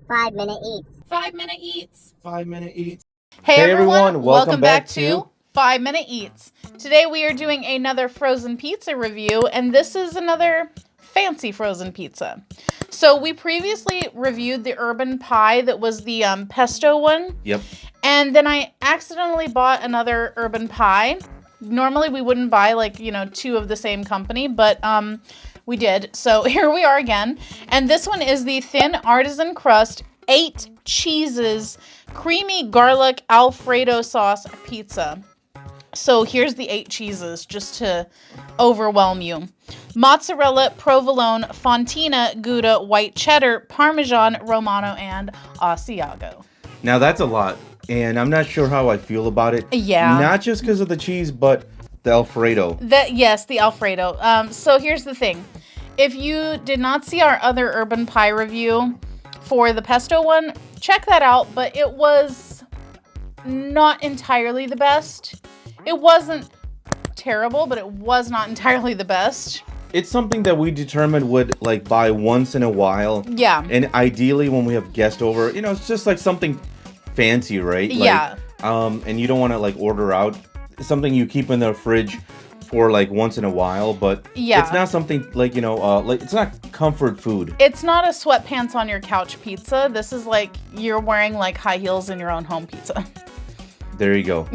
5-minute eats. 5-minute eats. 5-minute eats. Hey everyone, welcome back to 5-minute eats. Today we are doing another frozen pizza review, and this is another fancy frozen pizza. So we previously reviewed the urban pie that was the pesto one. Yep. And then I accidentally bought another urban pie. Normally we wouldn't buy two of the same company, but we did. So here we are again. And this one is the thin artisan crust, 8 cheeses, creamy garlic Alfredo sauce pizza. So here's the 8 cheeses just to overwhelm you. Mozzarella, provolone, fontina, Gouda, white cheddar, Parmesan, Romano, and Asiago. Now that's a lot, and I'm not sure how I feel about it. Yeah. Not just because of the cheese, but the Alfredo. Yes, the Alfredo. So here's the thing. If you did not see our other urban pie review for the pesto one, check that out, but it was not entirely the best. It wasn't terrible, but it was not entirely the best. It's something that we determined would buy once in a while. Yeah. And ideally when we have guests over, it's just like something fancy, right? Yeah. And you don't want to order out. It's something you keep in the fridge for once in a while, but yeah, it's not something it's not comfort food. It's not a sweatpants on your couch pizza. This is you're wearing high heels in your own home pizza. There you go.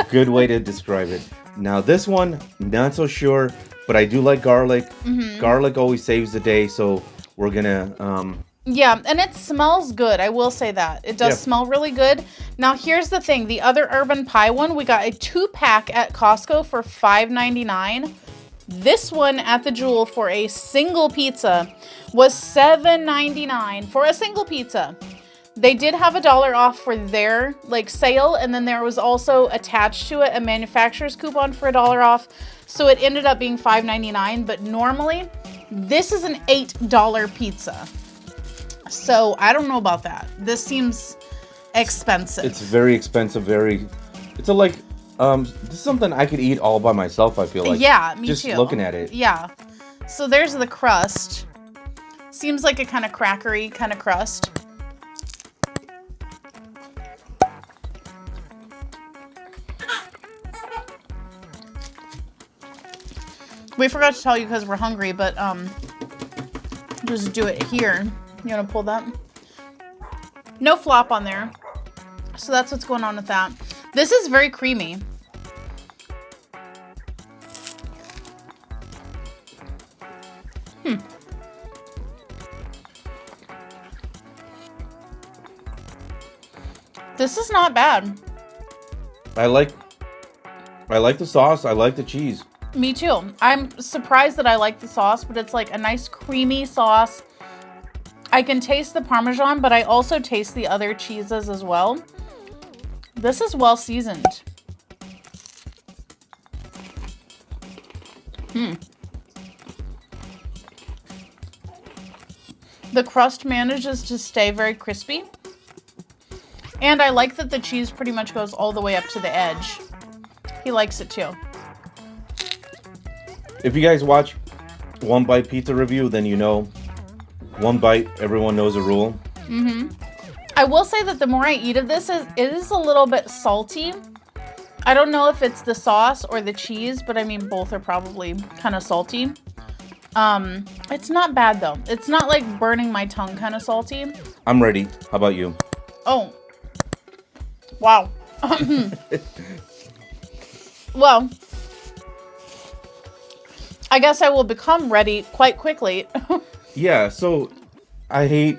Good way to describe it. Now this one, not so sure, but I do like garlic. Mm-hmm. Garlic always saves the day, so we're gonna yeah, and it smells good. I will say that. It does smell really good. Now, here's the thing. The other urban pie one, we got a 2-pack at Costco for $5.99. This one at the Jewel for a single pizza was $7.99 for a single pizza. They did have $1 off for their sale, and then there was also attached to it a manufacturer's coupon for $1 off. So it ended up being $5.99, but normally this is an $8 pizza. So I don't know about that. This seems expensive. It's very expensive. It's this is something I could eat all by myself. I feel like. Yeah, me just too. Looking at it. Yeah. So there's the crust. Seems like a kind of crackery kind of crust. We forgot to tell you because we're hungry, but just do it here. You want to pull that? No flop on there. So that's what's going on with that. This is very creamy. This is not bad. I like the sauce. I like the cheese. Me too. I'm surprised that I like the sauce, but it's a nice creamy sauce. I can taste the Parmesan, but I also taste the other cheeses as well. This is well seasoned. The crust manages to stay very crispy. And I like that the cheese pretty much goes all the way up to the edge. He likes it too. If you guys watch One Bite Pizza Review, then you know one bite, everyone knows the rule. Mm-hmm. I will say that the more I eat of this, it is a little bit salty. I don't know if it's the sauce or the cheese, but I mean, both are probably kind of salty. It's not bad though. It's not burning my tongue kind of salty. I'm ready. How about you? Oh. Wow. Well, I guess I will become ready quite quickly. Yeah, so I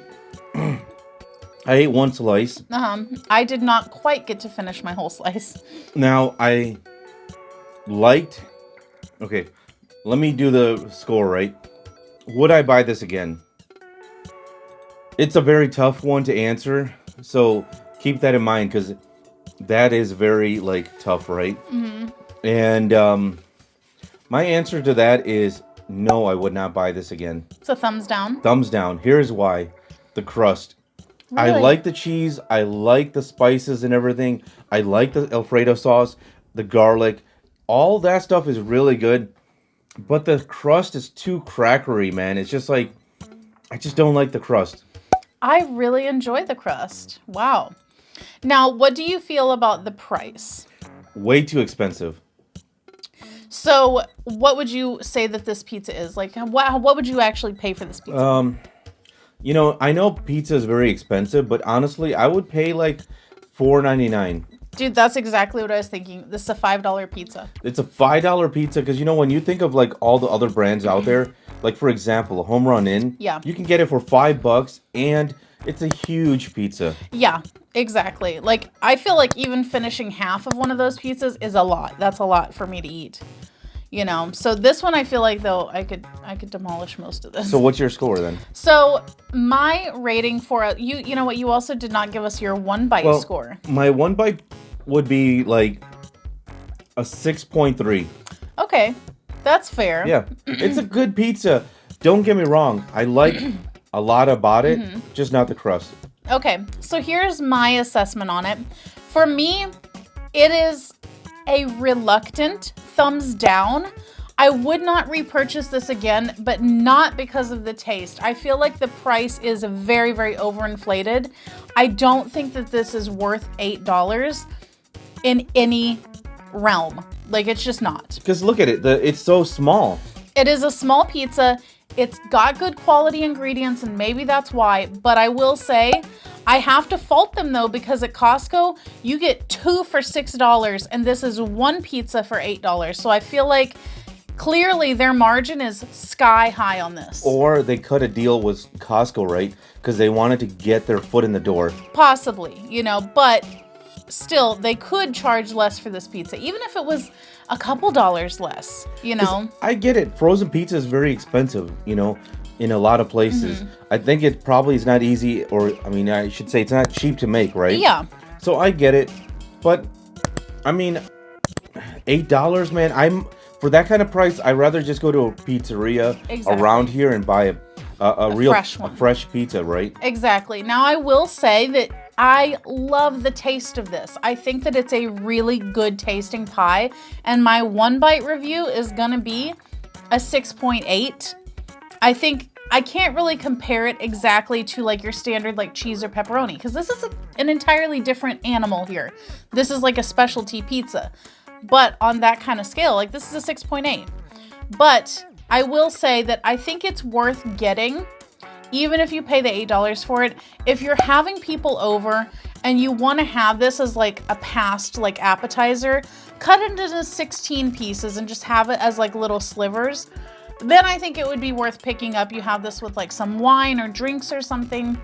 ate one slice. I did not quite get to finish my whole slice. Now, okay, let me do the score right. Would I buy this again? It's a very tough one to answer, so keep that in mind, because that is very, tough, right? Mm-hmm. And, my answer to that is no, I would not buy this again. It's a thumbs down. Thumbs down. Here's why. The crust. Really? I like the cheese. I like the spices and everything. I like the Alfredo sauce, the garlic. All that stuff is really good. But the crust is too crackery, man. It's just I just don't like the crust. I really enjoy the crust. Wow. Now, what do you feel about the price? Way too expensive. So, what would you say that this pizza is? Like, what would you actually pay for this pizza? You know, I know pizza is very expensive, but honestly, I would pay like $4.99. Dude, that's exactly what I was thinking. This is a $5 pizza. It's a $5 pizza because, you know, when you think of like all the other brands out there, like for example, a Home Run Inn, Yeah. you can get it for $5 and it's a huge pizza. Yeah, exactly. Like, I feel like even finishing half of one of those pizzas is a lot. That's a lot for me to eat. You know, so this one I feel like though I could demolish most of this. So what's your score then? So my rating for you know what, you also did not give us your one bite score. My one bite would be like a 6.3. Okay, that's fair. Yeah, it's a good pizza. Don't get me wrong. I like a lot about it, just not the crust. Okay, so here's my assessment on it. For me, it is a reluctant thumbs down. I would not repurchase this again, but not because of the taste. I feel like the price is very, very overinflated. I don't think that this is worth $8 in any realm. Like, it's just not. Because look at it. It's so small. It is a small pizza. It's got good quality ingredients, and maybe that's why. But I will say, I have to fault them, though, because at Costco, you get 2 for $6, and this is one pizza for $8. So I feel like clearly their margin is sky high on this. Or they cut a deal with Costco, right? Because they wanted to get their foot in the door. Possibly, you know, but still, they could charge less for this pizza, even if it was a couple dollars less, you know? I get it. Frozen pizza is very expensive, you know, in a lot of places. I think it probably is not easy, or, I mean, I should say it's not cheap to make, right? Yeah. So I get it. But, I mean, $8, man, for that kind of price, I'd rather just go to a pizzeria around here and buy a real fresh pizza, right? Exactly. Now, I will say that I love the taste of this. I think that it's a really good tasting pie, and my one bite review is gonna be a 6.8. I think I can't really compare it exactly to like your standard like cheese or pepperoni, because this is an entirely different animal here. This is like a specialty pizza. But on that kind of scale, like this is a 6.8. But I will say that I think it's worth getting, even if you pay the $8 for it. If you're having people over and you want to have this as like a past like appetizer, cut it into 16 pieces and just have it as like little slivers. Then I think it would be worth picking up. You have this with like some wine or drinks or something.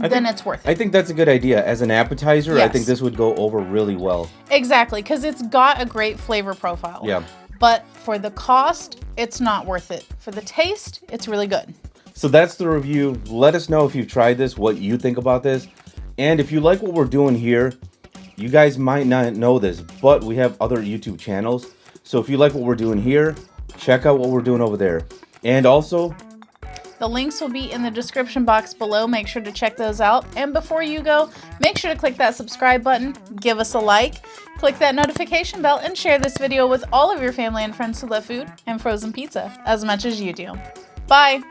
It's worth it. I think that's a good idea. As an appetizer, Yes. I think this would go over really well. Exactly, because it's got a great flavor profile. Yeah. But for the cost, it's not worth it. For the taste, it's really good. So that's the review. Let us know if you've tried this, what you think about this. And if you like what we're doing here, you guys might not know this, but we have other YouTube channels. So if you like what we're doing here, check out what we're doing over there. And also, the links will be in the description box below. Make sure to check those out. And before you go, make sure to click that subscribe button, give us a like, click that notification bell, and share this video with all of your family and friends who love food and frozen pizza as much as you do. Bye!